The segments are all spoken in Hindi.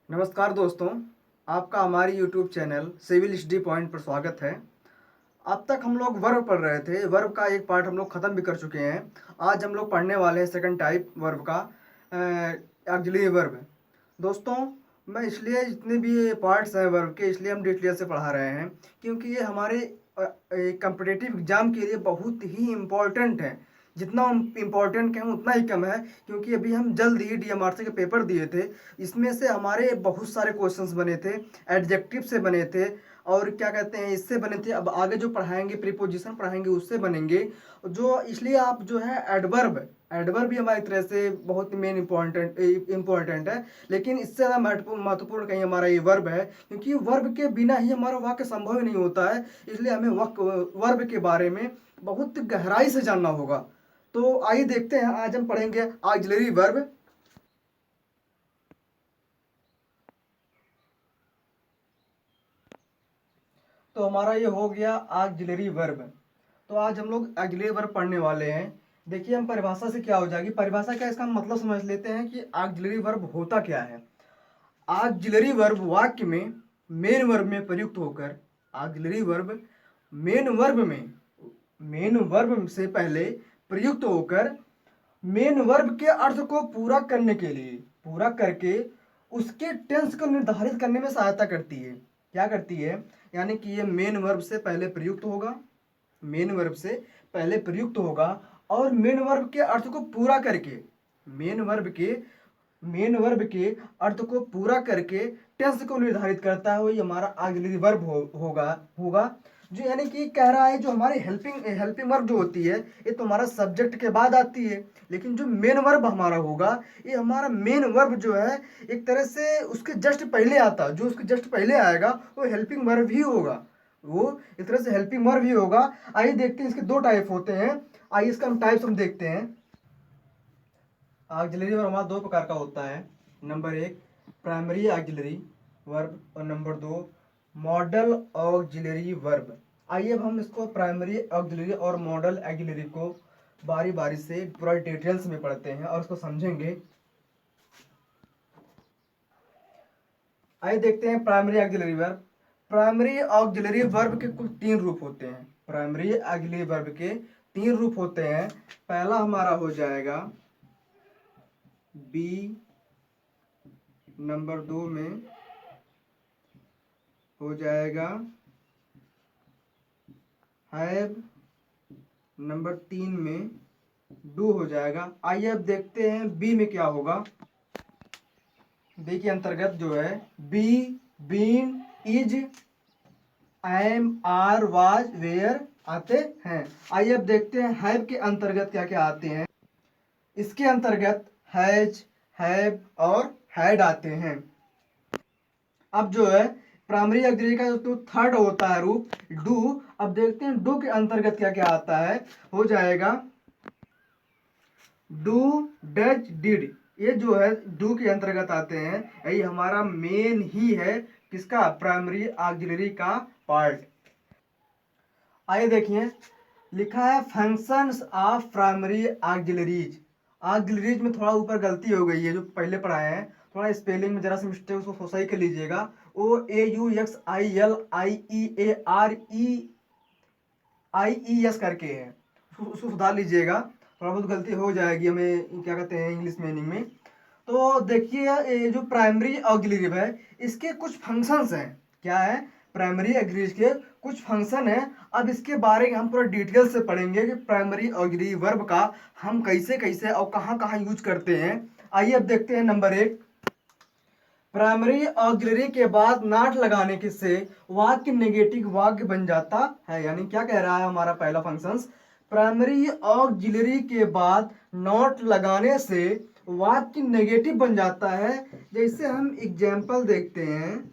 नमस्कार दोस्तों, आपका हमारी YouTube channel Civil Study Point पर स्वागत है। अब तक हम लोग वर्ब पढ़ रहे थे। वर्ब का एक पार्ट हम लोग ख़त्म भी कर चुके हैं। आज हम लोग पढ़ने वाले हैं सेकंड टाइप वर्ब का, ऑक्सिलरी वर्ब। दोस्तों, मैं इसलिए जितने भी पार्ट्स हैं वर्ब के, इसलिए हम डिटेल से पढ़ा रहे हैं क्योंकि ये हमारे कम्पिटिटिव एग्ज़ाम के लिए बहुत ही इम्पोर्टेंट है। जितना इम्पोर्टेंट है उतना ही कम है, क्योंकि अभी हम जल्द ही डीएमआरसी के पेपर दिए थे। इसमें से हमारे बहुत सारे क्वेश्चंस बने थे, एडजेक्टिव से बने थे और क्या कहते हैं इससे बने थे। अब आगे जो पढ़ाएंगे, प्रीपोजिशन पढ़ाएंगे, उससे बनेंगे। जो इसलिए आप जो है एडवर्ब, एडवर्ब भी हमारी तरह से बहुत मेन इम्पोर्टेंट है। लेकिन इससे ज़्यादा महत्वपूर्ण कहीं हमारा ये वर्ब है, क्योंकि वर्ब के बिना ही हमारा वाक्य संभव ही नहीं होता है। इसलिए हमें वर्ब के बारे में बहुत गहराई से जानना होगा। तो आइए देखते हैं, आज हम पढ़ेंगे ऑक्सिलरी वर्ब। तो हमारा ये हो गया ऑक्सिलरी वर्ब। तो आज हम लोग ऑक्सिलरी वर्ब पढ़ने वाले हैं। देखिए, हम परिभाषा से क्या हो जाएगी, परिभाषा क्या, इसका मतलब समझ लेते हैं कि ऑक्सिलरी वर्ब होता क्या है। ऑक्सिलरी वर्ब वाक्य में मेन वर्ब में प्रयुक्त होकर, ऑक्सिलरी वर्ब मेन वर्ब से पहले प्रयुक्त होकर मेन वर्ब के अर्थ को पूरा करने के लिए, पूरा करके उसके टेंस को निर्धारित करने में सहायता करती है। क्या करती है, यानी कि ये मेन वर्ब से पहले प्रयुक्त होगा, मेन वर्ब से पहले प्रयुक्त होगा और मेन वर्ब के अर्थ को पूरा करके, मेन वर्ब के अर्थ को पूरा करके टेंस को निर्धारित करता है। वही हमारा ऑक्सिलरी वर्ब होगा जो, यानी कि कह रहा है जो हमारी हेल्पिंग वर्ब जो होती है, ये तो हमारा सब्जेक्ट के बाद आती है। लेकिन जो मेन वर्ब हमारा होगा, ये हमारा मेन वर्ब जो है एक तरह से उसके जस्ट पहले आता, जो उसके जस्ट पहले आएगा वो हेल्पिंग वर्ब ही होगा, वो एक तरह से हेल्पिंग वर्ब ही होगा। आइए देखते हैं, इसके दो टाइप होते हैं। आइए इसका हम टाइप्स हम देखते हैं। ऑक्सिलरी वर्ब हमारा दो प्रकार का होता है। नंबर एक, प्राइमरी ऑक्सिलरी वर्ब और नंबर दो, मॉडल ऑक्सिलरी वर्ब। आइए अब हम इसको प्राइमरी ऑक्सिलरी और मॉडल ऑक्सिलरी को बारी बारी से पूरा डिटेल्स में पढ़ते हैं और इसको समझेंगे। आइए देखते हैं primary auxiliary verb. Primary auxiliary verb के कुल तीन रूप होते हैं। प्राइमरी ऑक्सिलरी वर्ब के तीन रूप होते हैं। पहला हमारा हो जाएगा बी, नंबर दो में हो जाएगा हैव, नंबर तीन में डू हो जाएगा। आइए अब देखते हैं बी में क्या होगा। बी के अंतर्गत जो है be, been, is, am, are, was, were आते हैं। आइए अब देखते हैं हैव के अंतर्गत क्या क्या आते हैं। इसके अंतर्गत हैज, हैव और हैड आते हैं। अब जो है प्राइमरी ऑक्सिलरी का जो थर्ड होता है रूप, डू। अब देखते हैं डू के अंतर्गत क्या क्या आता है। हो जाएगा डू, डज, डिड। ये जो है डू के अंतर्गत आते हैं। यही हमारा मेन ही है किसका, प्राइमरी ऑक्सिलरी का पार्ट। आइए देखिए, लिखा है functions of primary auxiliaries. Auxiliaries में थोड़ा ऊपर गलती हो गई है, जो पहले पढ़ाए हैं, थोड़ा स्पेलिंग में जरा सी मिस्टेक, उसको सही कर लीजिएगा। OAUXILIEAREIES करके है, उसको सुधार लीजिएगा। थोड़ा बहुत गलती हो जाएगी, हमें क्या कहते हैं इंग्लिश मीनिंग में। तो देखिए, ये जो प्राइमरी ऑक्सिलरी है, इसके कुछ फंक्शंस हैं। क्या है, प्राइमरी ऑक्सिलरी के कुछ फंक्शन है। अब इसके बारे में हम पूरा डिटेल से पढ़ेंगे कि प्राइमरी ऑक्सिलरी वर्ब का हम कैसे कैसे और कहाँ कहाँ यूज करते हैं। आइए अब देखते हैं। नंबर एक, प्राइमरी ऑक्सिलरी के बाद नॉट लगाने के से वाक्य नेगेटिव वाक्य बन जाता है। यानी क्या कह रहा है हमारा पहला फंक्शन, प्राइमरी ऑक्सिलरी के बाद नॉट लगाने से वाक्य नेगेटिव बन जाता है। जैसे हम एग्जाम्पल देखते हैं,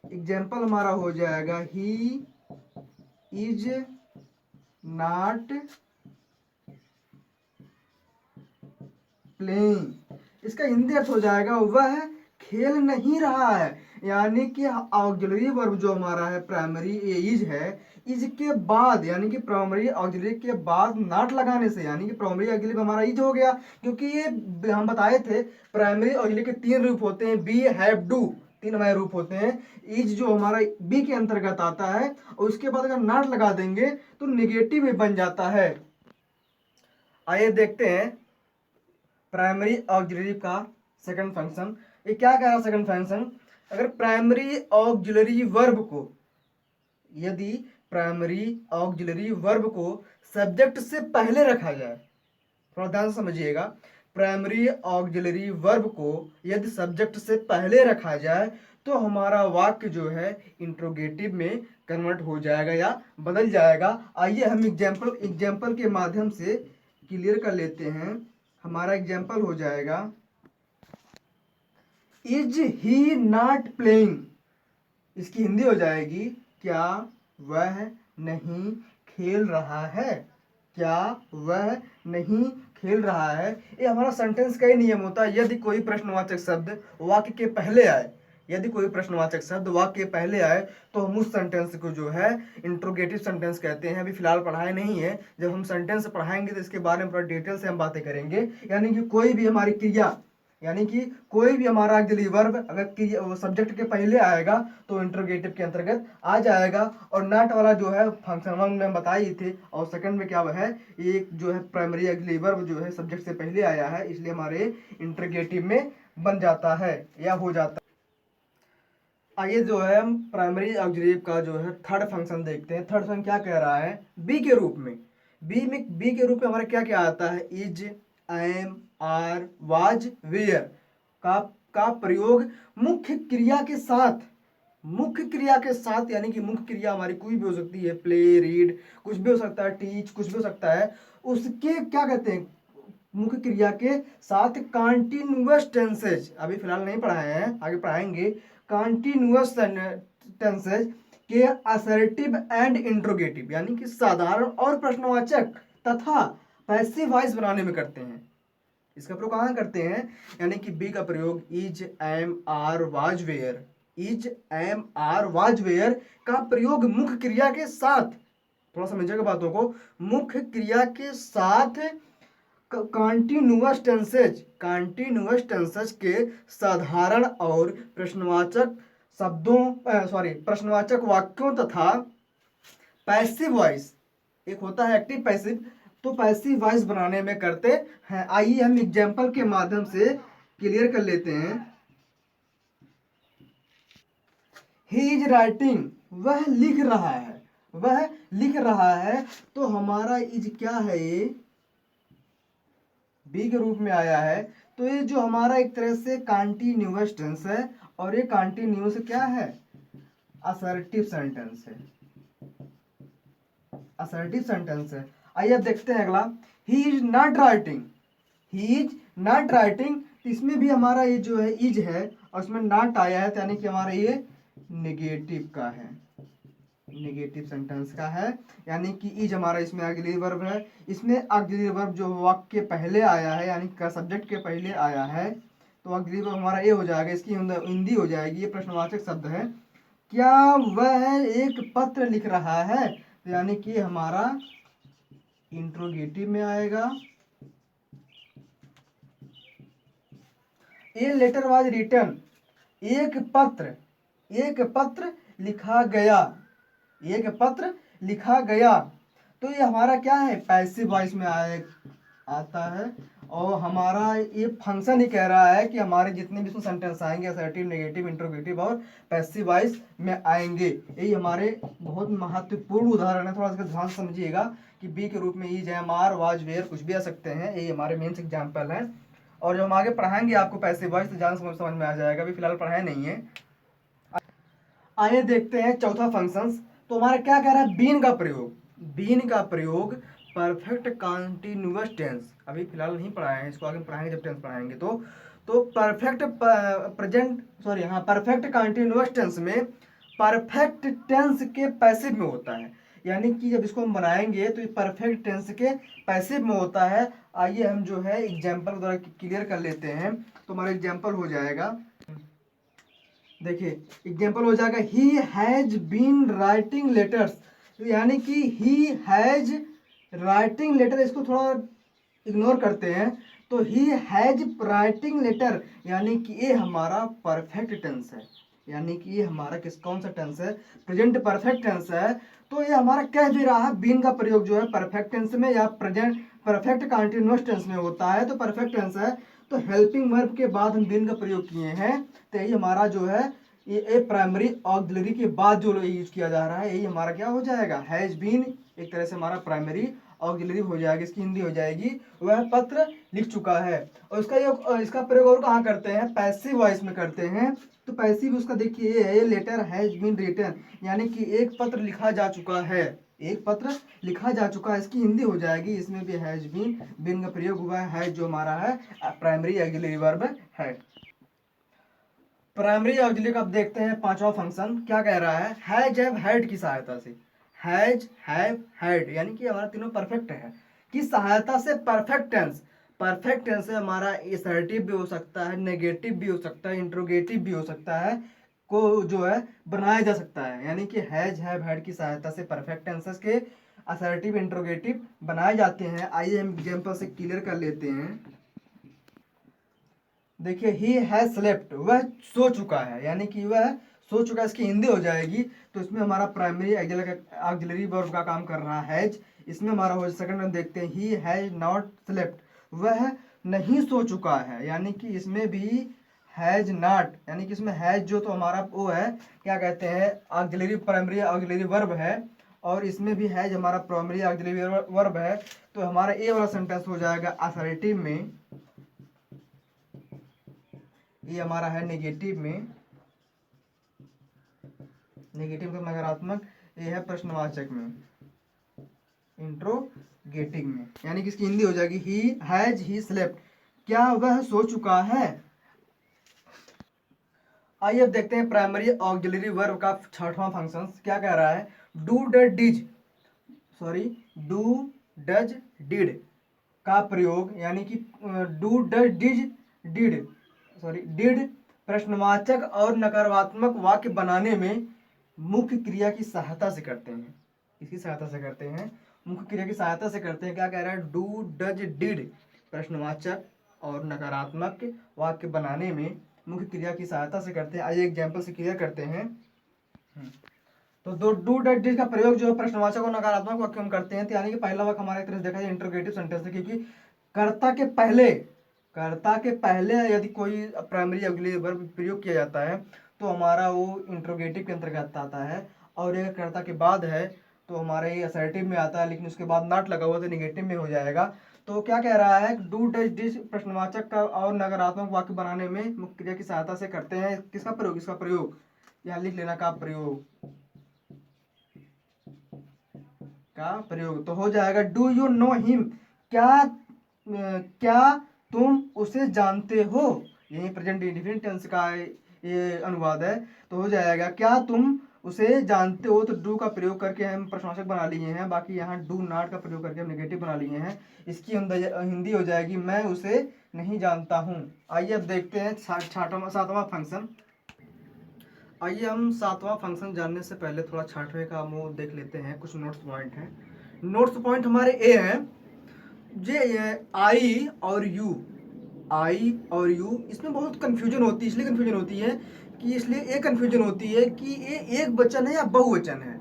एग्जाम्पल हमारा हो जाएगा ही इज नॉट प्लेइंग। इसका हिंदी अर्थ हो जाएगा वह खेल नहीं रहा है। यानी कि ऑक्सिलरी वर्ब जो हमारा है प्राइमरी इज है, इज के बाद यानी कि प्राइमरी ऑक्सिलरी के बाद नॉट लगाने से, यानी कि प्राइमरी ऑक्सिलरी में हमारा इज हो गया, क्योंकि ये हम बताए थे प्राइमरी ऑक्सिलरी के 3 रूप होते हैं, बी, हैव, डू, 3 हमारे रूप होते हैं। इज जो हमारा बी के अंतर्गत आता है, और उसके बाद अगर नॉट लगा देंगे तो निगेटिव भी बन जाता है। आइए देखते हैं प्राइमरी ऑक्सिलरी का सेकंड फंक्शन। ये क्या कह रहा है सेकंड फंक्शन? अगर प्राइमरी ऑक्सिलरी वर्ब को, यदि प्राइमरी ऑक्सिलरी वर्ब को सब्जेक्ट से पहले रखा जाए, थोड़ा ध्यान से समझिएगा, प्राइमरी ऑक्सिलरी वर्ब को यदि सब्जेक्ट से पहले रखा जाए तो हमारा वाक्य जो है इंट्रोगेटिव में कन्वर्ट हो जाएगा या बदल जाएगा। आइए हम एग्जाम्पल के माध्यम से क्लियर कर लेते हैं। हमारा एग्जाम्पल हो जाएगा, इज ही नॉट प्लेइंग, इसकी हिंदी हो जाएगी, क्या वह नहीं खेल रहा है, क्या वह नहीं खेल रहा है। ये हमारा सेंटेंस का ही नियम होता है, यदि कोई प्रश्नवाचक शब्द वाक्य के पहले आए, यदि कोई प्रश्नवाचक शब्द वाक्य के पहले आए तो हम उस सेंटेंस को जो है इंट्रोगेटिव सेंटेंस कहते हैं। अभी फिलहाल पढ़ाए नहीं है, जब हम सेंटेंस पढ़ाएंगे तो इसके बारे में थोड़ा डिटेल से हम बातें करेंगे। यानी कि कोई भी हमारी क्रिया, यानी कि कोई भी हमारा ऑक्सिलरी वर्ब अगर सब्जेक्ट के पहले आएगा तो इंट्रोगेटिव के अंतर्गत आ जाएगा। और नॉट वाला जो है फंक्शन 1 में हम बताई थे, और सेकंड में क्या है, एक जो है प्राइमरी ऑक्सिलरी वर्ब जो है सब्जेक्ट से पहले आया है, इसलिए हमारे इंट्रोगेटिव में बन जाता है या हो जाता है। आइए जो है हम प्राइमरी ऑक्सिलरी का जो है थर्ड फंक्शन देखते हैं। थर्ड फंक्शन क्या कह रहा है, बी के रूप में। बी के रूप में हमारा क्या क्या आता है, is, am, are, was, were का प्रयोग मुख्य क्रिया के साथ, मुख्य क्रिया के साथ, यानी कि मुख्य क्रिया हमारी कोई भी हो सकती है, प्ले, रीड, कुछ भी हो सकता है, टीच, कुछ भी हो सकता है, उसके क्या कहते हैं, मुख्य क्रिया के साथ कॉन्टिन्यूअस टेंसेज, अभी फिलहाल नहीं पढ़ाए हैं, आगे पढ़ाएंगे। कॉन्टिन्यूअस टेंसेज के असर्टिव एंड इंट्रोगेटिव, यानी कि साधारण और प्रश्नवाचक तथा पैसिव वॉइस बनाने में करते हैं। इसका प्रयोग कहाँ करते हैं, यानी कि बी का प्रयोग is, am, are, was, were, is, am, are, was, were का प्रयोग मुख्य क्रिया के साथ, थोड़ा समझिएगा बातों को, मुख्य क्रिया के साथ कॉन्टिन्यूअस टेंसेज के साधारण और प्रश्नवाचक प्रश्नवाचक वाक्यों तथा पैसिव वॉइस, एक होता है एक्टिव पैसिव, तो पैसिव वॉइस बनाने में करते हैं। आइए हम एग्जाम्पल के माध्यम से क्लियर कर लेते हैं। ही इज राइटिंग, वह लिख रहा है, वह लिख रहा है, तो हमारा इज क्या है, ये बी के रूप में आया है, तो ये जो हमारा एक तरह से कॉन्टिन्यूअस टेंस है, और ये कॉन्टिन्यूअस क्या है, असर्टिव सेंटेंस है, असर्टिव सेंटेंस है। आइए अब देखते हैं अगला, he is not writing, he is not writing, इसमें भी हमारा ये जो है इज है और उसमें नॉट आया है, तो यानी कि हमारा ये निगेटिव का है, निगेटिव सेंटेंस का है, यानी कि इज हमारा इसमें ऑक्सिलरी वर्ब है। इसमें ऑक्सिलरी वर्ब जो वाक्य के पहले आया है, यानी कि सब्जेक्ट के पहले आया है, तो ऑक्सिलरी वर्ब हमारा ये हो जाएगा, इसकी हिंदी हो जाएगी, ये प्रश्नवाचक शब्द है, क्या वह एक पत्र लिख रहा है, तो यानी कि हमारा इंट्रोगेटिव में आएगा। ए लेटर वाज रिटन, एक पत्र लिखा गया, एक पत्र लिखा गया, तो ये हमारा क्या है, पैसिव वॉइस में आता है। और हमारा ये फंक्शन ही कह रहा है कि हमारे जितने भी इसमें सेंटेंस आएंगे असर्टिव, नेगेटिव, इंट्रोगेटिव और पैसिव वॉइस में आएंगे। यही हमारे बहुत महत्वपूर्ण उदाहरण है, थोड़ा सा ध्यान समझिएगा कि बी के रूप में is, am, are, was, were कुछ भी आ सकते हैं, यही हमारे मेन्स एग्जाम्पल हैं। और जब हम आगे पढ़ाएंगे आपको पैसिव वॉइस तो जान समझ में आ जाएगा, अभी फिलहाल पढ़ाए नहीं है। आइए देखते हैं चौथा फंक्शंस। तो हमारा क्या कह रहा है, बीन का प्रयोग परफेक्ट कॉन्टिन्यूअस टेंस, अभी फिलहाल नहीं पढ़ाए हैं, इसको आगे पढ़ाएंगे जब टेंस पढ़ाएंगे तो परफेक्ट परफेक्ट कॉन्टिन्यूअस टेंस में परफेक्ट टेंस के पैसिव में होता है, यानी कि जब इसको हम बनाएंगे तो ये परफेक्ट टेंस के पैसिव में होता है। आइए हम जो है एग्जाम्पल द्वारा क्लियर कर लेते हैं। तो हमारा एग्जाम्पल हो जाएगा, देखिए एग्जाम्पल हो जाएगा, he has been writing letters, तो यानी कि ही हैज राइटिंग लेटर, इसको थोड़ा इग्नोर करते हैं, तो ही हैज राइटिंग लेटर, यानी कि ये हमारा परफेक्ट टेंस है, यानी कि ये हमारा कौन सा टेंस है, प्रेजेंट परफेक्ट टेंस है। तो ये हमारा कह भी रहा है बीन का प्रयोग जो है परफेक्ट टेंस में या प्रेजेंट परफेक्ट कंटिन्यूअस टेंस में होता है, तो परफेक्ट टेंस है, तो हेल्पिंग वर्ब के बाद हम बीन का प्रयोग किए हैं, तो यही हमारा जो है ये प्राइमरी ऑक्सिलरी के बाद जो यूज किया जा रहा है, यही हमारा क्या हो जाएगा, हैज बीन, एक तरह से हमारा प्राइमरी ऑक्सिलरी हो जाएगी, इसकी हिंदी हो जाएगी वह पत्र लिख चुका है। और इसका प्रयोग और कहाँ करते हैं, पैसिव वॉइस में करते हैं। तो पैसिव उसका देखिए ये है, लेटर हैज बीन रिटन, यानी कि एक पत्र लिखा जा चुका है, एक पत्र लिखा जा चुका है, इसकी हिंदी हो जाएगी, इसमें भी हैज बीन का प्रयोग हुआ है, जो हमारा है प्राइमरी ऑक्सिलरी वर्ब है। प्राइमरी ऑक्सिलरी का अब देखते हैं पांचवा फंक्शन क्या कह रहा है, हैज हैव हैड की सहायता से, हैज हैव हैड यानी कि हमारा तीनों परफेक्ट है, की सहायता से परफेक्ट टेंस, परफेक्ट टेंस है हमारा असर्टिव भी हो सकता है, नेगेटिव भी हो सकता है, इंट्रोगेटिव भी हो सकता है, को जो है बनाया जा सकता है, यानी कि हैज हैव हैड की सहायता से परफेक्ट टेंसेस के असर्टिव इंट्रोगेटिव बनाए जाते हैं। आइए हम एग्जांपल से क्लियर कर लेते हैं। देखिए ही हैज स्लेप्ट, वह सो चुका है, यानी कि वह सो चुका है, इसकी हिंदी हो जाएगी, तो इसमें हमारा प्राइमरी ऑक्सिलरी वर्ब का काम कर रहा है हैज, इसमें हमारा हो सेकंड में देखते हैं ही हैज नॉट स्लेप्ट, वह नहीं सो चुका है, यानी कि इसमें भी हैज नॉट, यानी कि इसमें हैज जो तो हमारा वो है क्या कहते हैं ऑक्सिलरी प्राइमरी ऑक्सिलरी वर्ब है, और इसमें भी हैज हमारा प्राइमरी ऑक्सिलरी वर्ब है, तो हमारा ए वाला सेंटेंस हो जाएगा असर्टिव में, ये हमारा है नेगेटिव में, नेगेटिव का नकारात्मक, ये है प्रश्नवाचक में, इंट्रोगेटिव में, यानी कि इसकी हिंदी हो जाएगी ही हैज ही स्लेप्ट, क्या वह सो चुका है। आइए अब देखते हैं प्राइमरी ऑक्सिलरी वर्ब का छठवां फंक्शन क्या कह रहा है, do does did do does did का प्रयोग, यानी कि do does did did did प्रश्नवाचक और नकारात्मक वाक्य बनाने में मुख्य क्रिया की सहायता से करते हैं, इसकी सहायता से करते हैं, मुख्य क्रिया की सहायता से करते हैं। क्या कह रहा है, डू डज डिड प्रश्नवाचक और नकारात्मक वाक्य बनाने में मुख्य क्रिया की सहायता से करते हैं। आइए एग्जाम्पल से क्लियर करते हैं। तो दो डू डज डिड का प्रयोग जो है प्रश्नवाचक और नकारात्मक वाक्य हम करते हैं, तो यानी कि पहला वाक्य हमारे एक तरह से देखा जाए इंट्रोगेटिव सेंटेंस है, क्योंकि कर्ता के पहले यदि कोई प्राइमरी ऑक्सिलरी वर्ब प्रयोग किया जाता है तो हमारा वो इंट्रोगेटिव के अंतर्गत आता है, और अगर कर्ता के बाद है तो हमारे ये असर्टिव में आता है, लेकिन उसके बाद नॉट लगा हुआ तो निगेटिव में हो जाएगा। तो क्या कह रहा है, डू डज डिड प्रश्नवाचक का और नकारात्मक वाक्य बनाने में मुख्य क्रिया की सहायता से करते हैं, किसका प्रयोग, इसका प्रयोग यहाँ लिख लेना का प्रयोग तो हो जाएगा डू यू नो हिम, क्या तुम उसे जानते हो, यही प्रेजेंट इंडेफिनिट टेंस का ये अनुवाद है, तो हो जाएगा क्या तुम उसे जानते हो, तो डू का प्रयोग करके हम प्रश्नवाचक बना लिए हैं, बाकी यहाँ डू नॉट का प्रयोग करके हम नेगेटिव बना लिए हैं, इसकी हिंदी हो जाएगी मैं उसे नहीं जानता हूँ। आइए अब देखते हैं सातवां फंक्शन। आइए हम सातवां फंक्शन जानने से पहले थोड़ा छठवें का मुंह देख लेते हैं, कुछ नोट्स पॉइंट हैं। नोट्स पॉइंट हमारे ए हैं, ये आई और यू इसमें बहुत कंफ्यूजन होती है, इसलिए कंफ्यूजन होती है कि ये एक वचन है या बहुवचन है,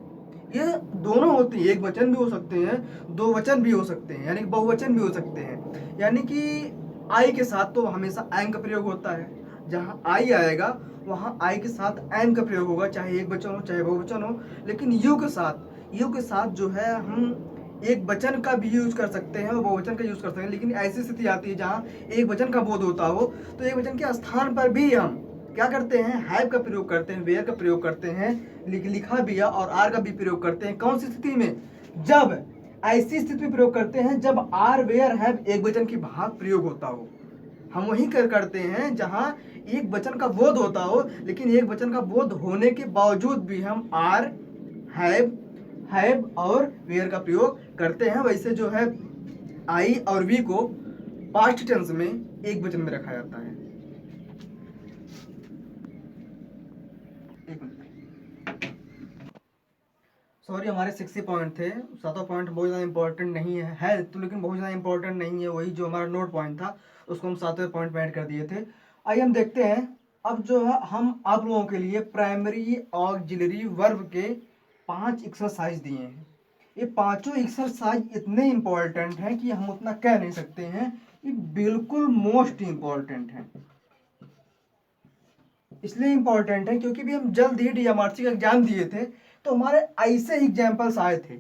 ये दोनों होती है, एक वचन भी हो सकते हैं, दो वचन भी हो सकते हैं, यानी कि बहुवचन भी हो सकते हैं। यानी कि आई के साथ तो हमेशा एम का प्रयोग होता है, जहाँ आई आएगा वहाँ आई के साथ एम का प्रयोग होगा, चाहे एक वचन हो चाहे बहुवचन हो। लेकिन यू के साथ जो है हम एक वचन का भी यूज कर सकते हैं और बहुवचन का यूज कर सकते हैं, लेकिन ऐसी स्थिति आती है जहाँ एक वचन का बोध होता हो, तो एक वचन के स्थान पर भी हम क्या करते हैं, हैव का प्रयोग करते हैं, वेयर का प्रयोग करते हैं, लिखा भी है, और आर का भी प्रयोग करते हैं। कौन सी स्थिति में, जब ऐसी स्थिति में प्रयोग करते हैं जब आर वेयर हैव एक वचन की भाग प्रयोग होता हो, हम वही करते हैं जहां एक वचन का बोध होता हो, लेकिन एक वचन का बोध होने के बावजूद भी हम आर हैव और वेयर का प्रयोग करते हैं। वैसे जो है आई और वी को पास्ट टेंस में एक वचन में रखा जाता है। सॉरी हमारे 60 पॉइंट थे, 7वां पॉइंट बहुत ज़्यादा इंपॉर्टेंट नहीं है तो, लेकिन बहुत ज़्यादा इंपॉर्टेंट नहीं है, वही जो हमारा नोट पॉइंट था उसको हम 7वें पॉइंट में ऐड कर दिए थे। आइए हम देखते हैं अब जो है हम आप लोगों के लिए प्राइमरी ऑक्सिलरी वर्ब के 5 एक्सरसाइज दिए हैं। ये पांचों एक्सरसाइज इतने इंपॉर्टेंट हैं कि हम उतना कह नहीं सकते हैं, ये बिल्कुल मोस्ट इंपॉर्टेंट है। इसलिए इंपॉर्टेंट है क्योंकि भी हम जल्द ही DMRC का एग्जाम दिए थे तो हमारे ऐसे एग्जाम्पल्स आए थे,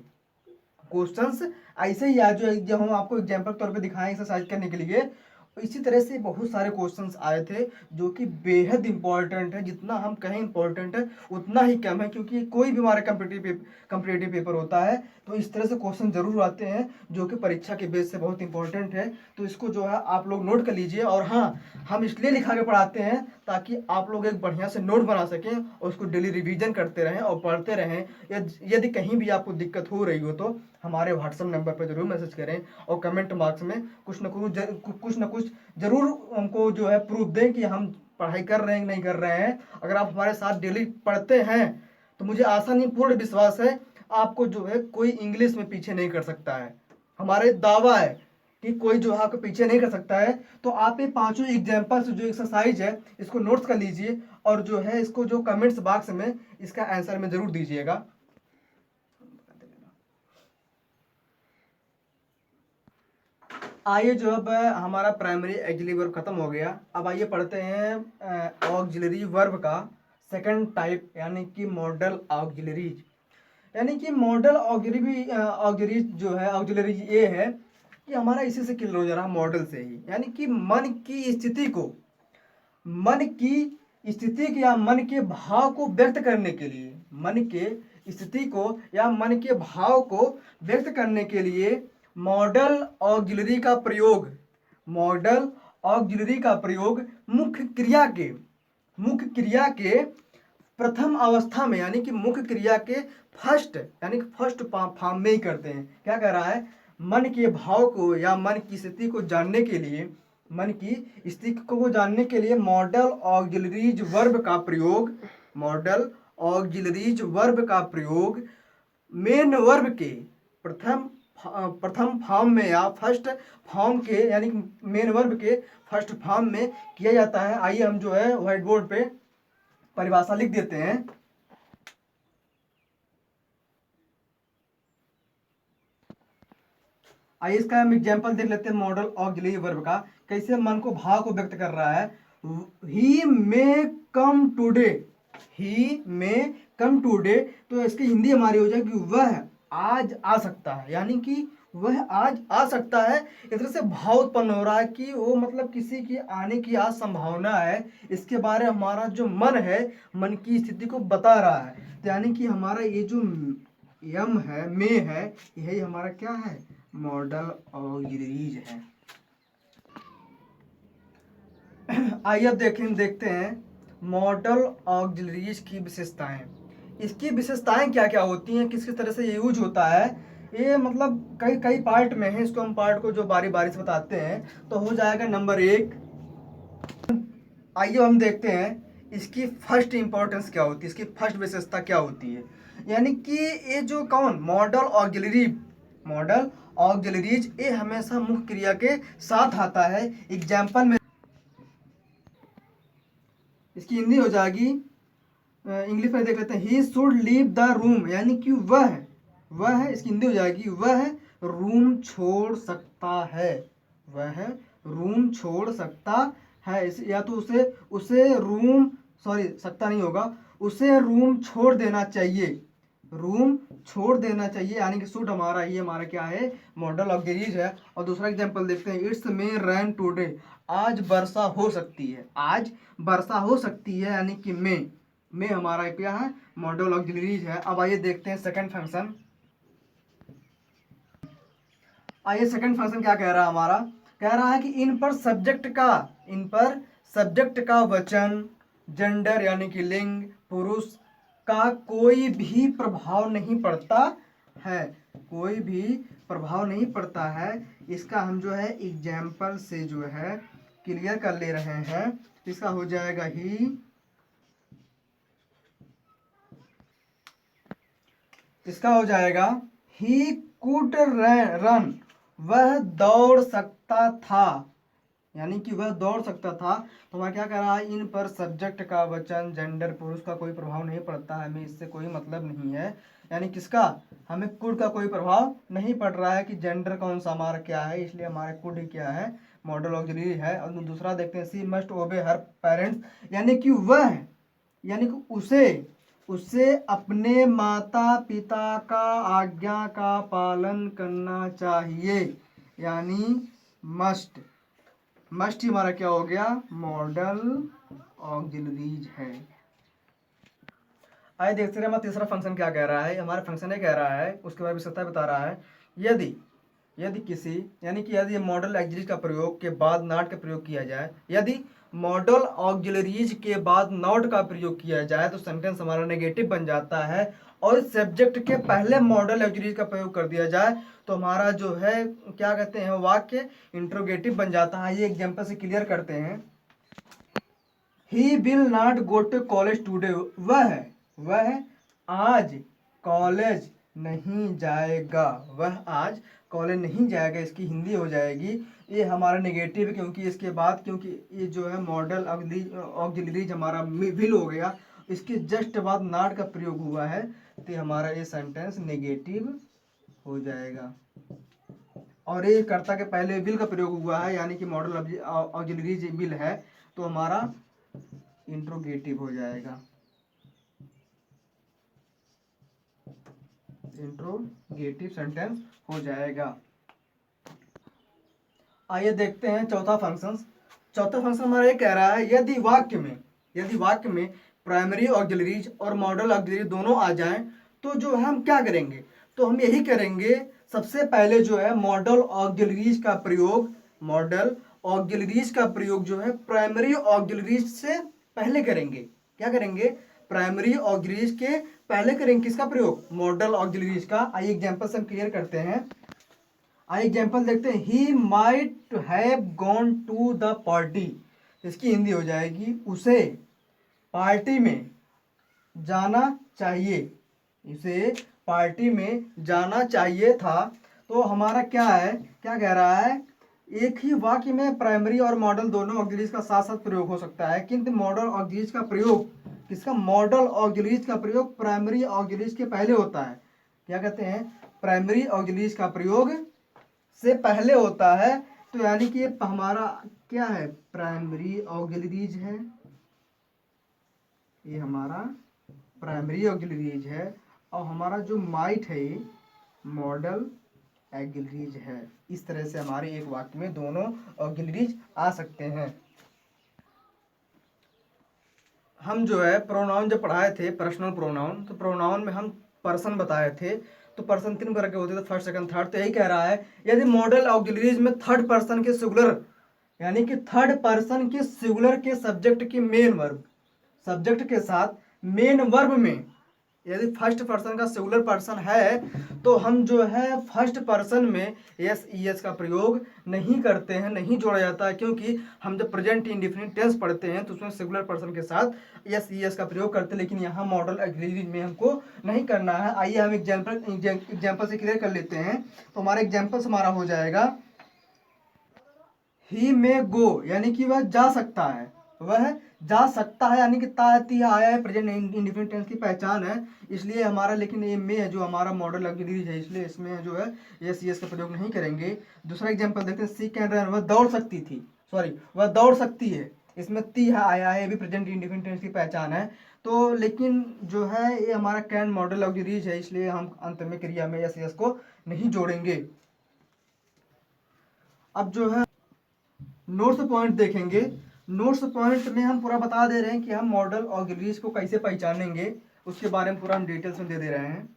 क्वेश्चंस ऐसे ही आज जो हम आपको एग्जाम्पल तौर पे दिखाएं एक्सरसाइज करने के लिए, इसी तरह से बहुत सारे क्वेश्चंस आए थे जो कि बेहद इंपॉर्टेंट है। जितना हम कहें इंपॉर्टेंट है उतना ही कम है, क्योंकि कोई भी हमारा कम्पिटिटिव पेपर होता है तो इस तरह से क्वेश्चन जरूर आते हैं जो कि परीक्षा के बेस से बहुत इंपॉर्टेंट है। तो इसको जो है आप लोग नोट कर लीजिए। और हाँ, हम इसलिए लिखा के पढ़ाते हैं ताकि आप लोग एक बढ़िया से नोट बना सकें और उसको डेली रिवीजन करते रहें और पढ़ते रहें। यदि कहीं भी आपको दिक्कत हो रही हो तो हमारे व्हाट्सएप नंबर पर जरूर मैसेज करें और कमेंट बॉक्स में कुछ न कुछ जरूर हमको जो है प्रूफ दें कि हम पढ़ाई कर रहे हैं नहीं कर रहे हैं। अगर आप हमारे साथ डेली पढ़ते हैं तो मुझे आशा नहीं पूर्ण विश्वास है आपको जो है कोई इंग्लिश में पीछे नहीं कर सकता है। हमारे दावा है कि कोई जो है आपको पीछे नहीं कर सकता है। तो आप ये पांचों एग्जाम्पल्स जो एक्सरसाइज है इसको नोट्स कर लीजिए और जो है इसको जो कमेंट्स बॉक्स में इसका आंसर में जरूर दीजिएगा। आइए, जो अब हमारा प्राइमरी ऑक्सिलरी वर्ब खत्म हो गया, अब आइए पढ़ते हैं ऑक्सिलरी वर्ब का सेकंड टाइप यानी कि मॉडल ऑक्सिलरीज। यानी कि मॉडल ऑक्सिलरीज जो है ऑक्सिलरीज ये है कि हमारा इसी से क्लियर हो जा रहा है, मॉडल से ही। यानी कि मन की स्थिति या मन के भाव को व्यक्त करने के लिए, मन के स्थिति को या मन के भाव को व्यक्त करने के लिए मॉडल ऑक्सिलरी का प्रयोग मुख्य क्रिया के प्रथम अवस्था में यानी कि मुख्य क्रिया के फर्स्ट फॉर्म में ही करते हैं। क्या कह रहा है, मन के भाव को या मन की स्थिति को जानने के लिए मॉडल ऑक्सिलरीज वर्ब का प्रयोग मेन वर्ब के प्रथम फॉर्म में या फर्स्ट फॉर्म के यानी मेन वर्ब के फर्स्ट फॉर्म में किया जाता है। आइए हम जो है व्हाइट बोर्ड पे परिभाषा लिख देते हैं। आइए इसका हम एग्जाम्पल देख लेते हैं मॉडल ऑक्सिलरी वर्ब का, कैसे मन को भाव को व्यक्त कर रहा है। ही मे कम टूडे, तो इसकी हिंदी हमारी हो जाएगी वह आज आ सकता है। यानी कि वह आज आ सकता है, इस तरह से भाव उत्पन्न हो रहा है कि वो मतलब किसी की आने की आज संभावना है। इसके बारे में हमारा जो मन है, मन की स्थिति को बता रहा है। तो यानी कि हमारा ये जो यम है, मे है, यही हमारा क्या है, मॉडल ऑक्सिलरीज है। आइए अब देखते हैं मॉडल ऑक्सिलरीज की विशेषताएं। इसकी विशेषताएं क्या क्या होती हैं, किस किस तरह से ये यूज होता है, ये मतलब कई पार्ट में है। इसको हम पार्ट को जो बारी बारी से बताते हैं तो हो जाएगा। नंबर 1, आइए हम देखते हैं इसकी फर्स्ट इंपॉर्टेंस क्या होती है, इसकी फर्स्ट विशेषता क्या होती है। यानी कि ये जो मॉडल ऑक्सिलरीज ये हमेशा मुख्य क्रिया के साथ आता है। एग्जाम्पल में इसकी हिंदी हो जाएगी, इंग्लिश में देख लेते हैं, he should leave the room. यानी कि वह इसकी हिंदी हो जाएगी, वह रूम छोड़ सकता है। वह रूम छोड़ सकता है, या तो उसे रूम सकता नहीं होगा, उसे रूम छोड़ देना चाहिए। यानी कि शुड हमारा क्या है, मॉडल ऑक्सिलरीज है। और दूसरा एग्जांपल देखते हैं, इट्स मे रेन टुडे, आज वर्षा हो सकती है। यानी कि मे हमारा क्या है, मॉडल ऑक्सिलरीज है। अब आइए देखते हैं सेकंड फंक्शन। सेकंड फंक्शन क्या कह रहा है हमारा, कह रहा है कि इन पर सब्जेक्ट का वचन, जेंडर यानी कि लिंग, पुरुष का कोई भी प्रभाव नहीं पड़ता है। इसका हम जो है एग्जाम्पल से जो है क्लियर कर ले रहे हैं। इसका हो जाएगा ही इसका हो जाएगा ही कुड रन, वह दौड़ सकता था, यानी कि वह दौड़ सकता था। तो मैं क्या कह रहा है, इन पर सब्जेक्ट का वचन जेंडर पुरुष का कोई प्रभाव नहीं पड़ता है, हमें इससे कोई मतलब नहीं है। यानी किसका, हमें कुड का कोई प्रभाव नहीं पड़ रहा है कि जेंडर कौन सा हमारा क्या है, इसलिए हमारे कुड ही क्या है, मॉडल ऑक्सिलरी है। और दूसरा देखते हैं, सी मस्ट ओबे हर पेरेंट्स, यानी कि वह, यानी कि उसे उसे अपने माता पिता का आज्ञा का पालन करना चाहिए, यानी मस्ट, मस्ट ही हमारा क्या हो गया, मॉडल ऑक्सिलरीज है। आइए देखते रहे हमारा तीसरा फंक्शन क्या कह रहा है। हमारा फंक्शन ये कह रहा है, उसके बारे में विशेषता बता रहा है, यदि यदि किसी, यानी कि यदि मॉडल ऑक्सिलरीज का प्रयोग के बाद नॉट का प्रयोग किया जाए, यदि मॉडल ऑक्सिलरीज के बाद नॉट का प्रयोग किया जाए तो सेंटेंस हमारा नेगेटिव बन जाता है, और सब्जेक्ट के पहले मॉडल ऑक्सिलरीज का प्रयोग कर दिया जाए तो हमारा जो है क्या कहते हैं, वाक्य इंट्रोगेटिव बन जाता है। ये एग्जाम्पल से क्लियर करते हैं। He will not go to college today, वह आज कॉलेज नहीं जाएगा, वह आज कॉलेज नहीं जाएगा, इसकी हिंदी हो जाएगी, ये हमारा नेगेटिव है क्योंकि इसके बाद, क्योंकि ये जो है मॉडल ऑक्सिलरीज हमारा विल हो गया, इसके जस्ट बाद नॉट का प्रयोग हुआ है, तो हमारा ये सेंटेंस नेगेटिव हो जाएगा। और ये कर्ता के पहले विल का प्रयोग हुआ है, यानी कि मॉडल ऑक्सिलरीज विल है, तो हमारा इंट्रोगेटिव हो जाएगा, इंट्रोगेटिव सेंटेंस हो जाएगा। आइए देखते हैं चौथा फंक्शन। चौथा फंक्शन हमारा ये कह रहा है, यदि वाक्य में प्राइमरी ऑक्सिलरीज और मॉडल ऑक्सिलरी दोनों आ जाएं तो जो है हम क्या करेंगे, तो हम यही करेंगे, सबसे पहले जो है मॉडल ऑक्सिलरीज का प्रयोग, मॉडल ऑक्सिलरीज का प्रयोग जो है प्राइमरी ऑक्सिलरीज से पहले करेंगे। क्या करेंगे, प्राइमरी ऑक्सिलरीज के पहले करेंगे किसका प्रयोग, मॉडल ऑक्सिलरीज का। आइए एग्जांपल से हम क्लियर करते हैं। आइए एग्जांपल देखते हैं, he might have gone to the party, इसकी हिंदी हो जाएगी, उसे पार्टी में जाना चाहिए, इसे पार्टी में जाना चाहिए था। तो हमारा क्या है, क्या कह रहा है, एक ही वाक्य में प्राइमरी और मॉडल दोनों ऑक्सिलरीज का साथ साथ प्रयोग हो सकता है, किंतु मॉडल ऑक्सिलरीज का प्रयोग, किसका, मॉडल ऑक्सिलरीज का प्रयोग प्राइमरी ऑक्सिलरीज के पहले होता है। क्या कहते हैं, प्राइमरी ऑक्सिलरीज का प्रयोग से पहले होता है। तो यानी कि ये हमारा क्या है, प्राइमरी ऑक्सिलरीज है, ये हमारा प्राइमरी ऑक्सिलरीज है, और हमारा जो माइट है ये मॉडल ऑक्सिलरीज है। इस तरह से हमारे एक वाक्य में दोनों ऑक्सिलरीज आ सकते हैं। हम जो है प्रोनाउन जब पढ़ाए थे, पर्सनल प्रोनाउन, तो प्रोनाउन में हम पर्सन बताए थे, तो पर्सन 3 प्रकार के होते थे, फर्स्ट सेकंड थर्ड। तो यही कह रहा है, यदि मॉडल ऑक्सिलरीज में थर्ड पर्सन के सिंगुलर, यानी कि थर्ड पर्सन के सिंगुलर के सब्जेक्ट की मेन वर्ब, सब्जेक्ट के साथ मेन वर्ब में यदि फर्स्ट पर्सन का सिंगुलर पर्सन है तो हम जो है फर्स्ट पर्सन में एस ई एस का प्रयोग नहीं करते हैं, नहीं जोड़ा जाता है, क्योंकि हम जब प्रेजेंट इंडेफिनिट टेंस पढ़ते हैं तो उसमें सिंगुलर पर्सन के साथ एस ई एस का प्रयोग करते हैं, लेकिन यहाँ मॉडल ऑक्सिलरी में हमको नहीं करना है। आइए हम एग्जाम्पल से क्लियर कर लेते हैं। तो हमारा एग्जाम्पल हमारा हो जाएगा, ही मे गो, यानी कि वह जा सकता है, वह जा सकता है, यानी कि ती आया है, प्रेजेंट इंडिफिनिट टेंस की पहचान है, इसलिए हमारा, लेकिन ये में जो हमारा मॉडल ऑक्सिलरी है, इसलिए इसमें जो है एस का प्रयोग नहीं करेंगे। दूसरा एग्जांपल देखते हैं, सी कैन रन, वह दौड़ सकती थी, सॉरी वह दौड़ सकती है, इसमें ती है आया है, ये भी प्रेजेंट इंडिफिनिट टेंस की पहचान है। तो लेकिन जो है ये हमारा कैन मॉडल ऑक्सिलरीज है, इसलिए हम अंत में क्रिया में एस को नहीं जोड़ेंगे। अब जो है नोट्स पॉइंट देखेंगे। नोट्स पॉइंट में हम पूरा बता दे रहे हैं कि हम मॉडल ऑक्सिलरीज को कैसे पहचानेंगे, उसके बारे में पूरा हम डिटेल्स में दे दे रहे हैं।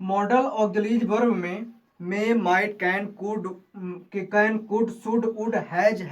मॉडल ऑक्सिलरीज वर्ब में may, might, can, could, should, would, have,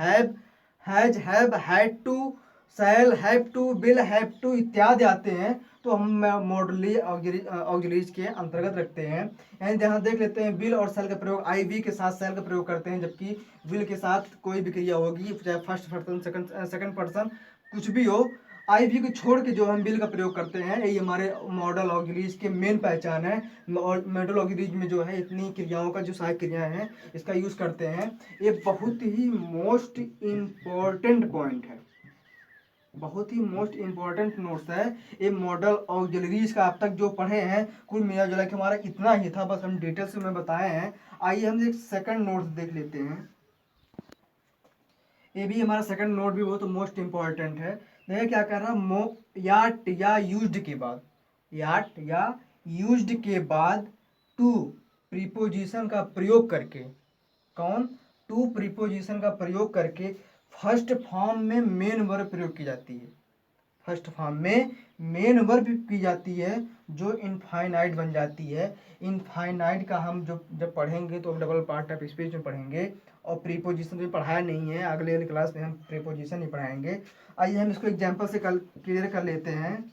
had to, shall, have to, will, have to इत्यादि आते हैं, तो हम मॉडली ऑक्सिलरीज के अंतर्गत रखते हैं। यानी जहाँ देख लेते हैं विल और शैल का प्रयोग, आई वी के साथ शैल का प्रयोग करते हैं, जबकि विल के साथ कोई भी क्रिया होगी, चाहे फर्स्ट पर्सन सेकंड पर्सन कुछ भी हो, IV को छोड़ के जो हम बिल का प्रयोग करते हैं, यही हमारे मॉडल ऑक्सिलरीज के मेन पहचान है। और मॉडल ऑक्सिलरीज में जो है इतनी क्रियाओं का जो सहायक क्रियाएं हैं इसका यूज़ करते हैं। ये बहुत ही मोस्ट इम्पोर्टेंट पॉइंट है, बहुत ही मोस्ट इम्पोर्टेंट नोट्स है। ये मॉडल ऑक्सिलरीज का आप तक जो पढ़े हैं कुल मिला जुला के हमारा इतना ही था, बस हम डिटेल्स में बताए हैं। आइए हम एक सेकंड नोट्स देख लेते हैं। ये भी हमारा सेकंड नोट भी बहुत मोस्ट इम्पॉर्टेंट है। देखिए क्या कर रहा, याट या यूज्ड के बाद, याट या यूज्ड के बाद टू प्रीपोजिशन का प्रयोग करके, कौन, टू प्रीपोजिशन का प्रयोग करके फर्स्ट फॉर्म में मेन वर्ब प्रयोग की जाती है। फर्स्ट फॉर्म में मेन वर्ब की जाती है जो इनफाइनाइट बन जाती है। इनफाइनाइट का हम जब पढ़ेंगे तो डबल पार्ट ऑफ स्पीच में पढ़ेंगे, और प्रीपोजिशन तो पढ़ाया नहीं है, अगले वाली क्लास में हम प्रीपोजिशन ही पढ़ाएंगे। आइए हम इसको एग्जांपल से क्लियर कर लेते हैं।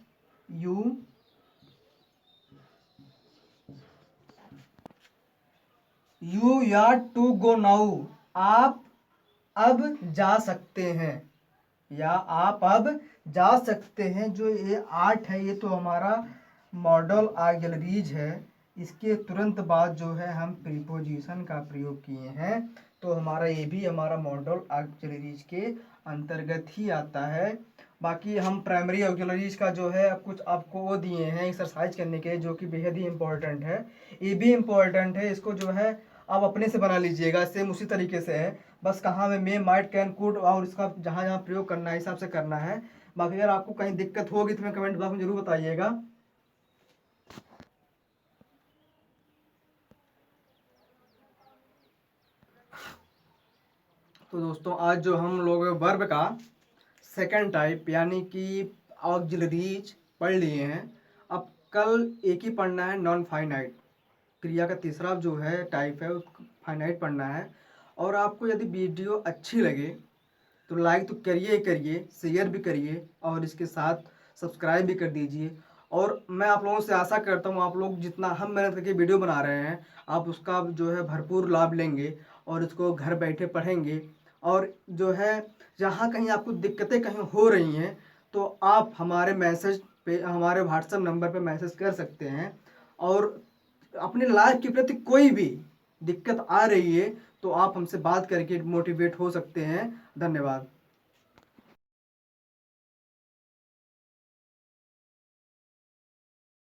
यू या टू गो नाउ, आप अब जा सकते हैं, या आप अब जा सकते हैं। जो ये 8 है ये तो हमारा मॉडल ऑक्सिलरीज है। इसके तुरंत बाद जो है हम प्रीपोजिशन का प्रयोग किए हैं, तो हमारा ये भी हमारा मॉडल ऑक्सिलरीज के अंतर्गत ही आता है। बाकी हम प्राइमरी ऑक्सिलरीज का जो है कुछ आपको वो दिए हैं एक्सरसाइज करने के, जो कि बेहद ही इम्पोर्टेंट है। ये भी इम्पोर्टेंट है, इसको जो है आप अपने से बना लीजिएगा, सेम उसी तरीके से है, बस कहाँ में मे माइट कैन कुड और इसका जहाँ जहाँ प्रयोग करना है हिसाब से करना है। बाकी अगर आपको कहीं दिक्कत होगी तो मैं कमेंट बॉक्स में जरूर बताइएगा। तो दोस्तों आज जो हम लोग वर्ब का सेकंड टाइप यानी कि ऑक्सिलरीज पढ़ लिए हैं, अब कल एक ही पढ़ना है नॉन फाइनाइट क्रिया का तीसरा जो है टाइप है उसको फाइनाइट पढ़ना है। और आपको यदि वीडियो अच्छी लगे तो लाइक तो करिए ही करिए, शेयर भी करिए और इसके साथ सब्सक्राइब भी कर दीजिए। और मैं आप लोगों से आशा करता हूँ आप लोग जितना हम मेहनत करके वीडियो बना रहे हैं आप उसका जो है भरपूर लाभ लेंगे और इसको घर बैठे पढ़ेंगे। और जो है जहाँ कहीं आपको दिक्कतें कहीं हो रही हैं तो आप हमारे मैसेज पे, हमारे व्हाट्सएप नंबर पे मैसेज कर सकते हैं। और अपने लाइफ के प्रति कोई भी दिक्कत आ रही है तो आप हमसे बात करके मोटिवेट हो सकते हैं। धन्यवाद।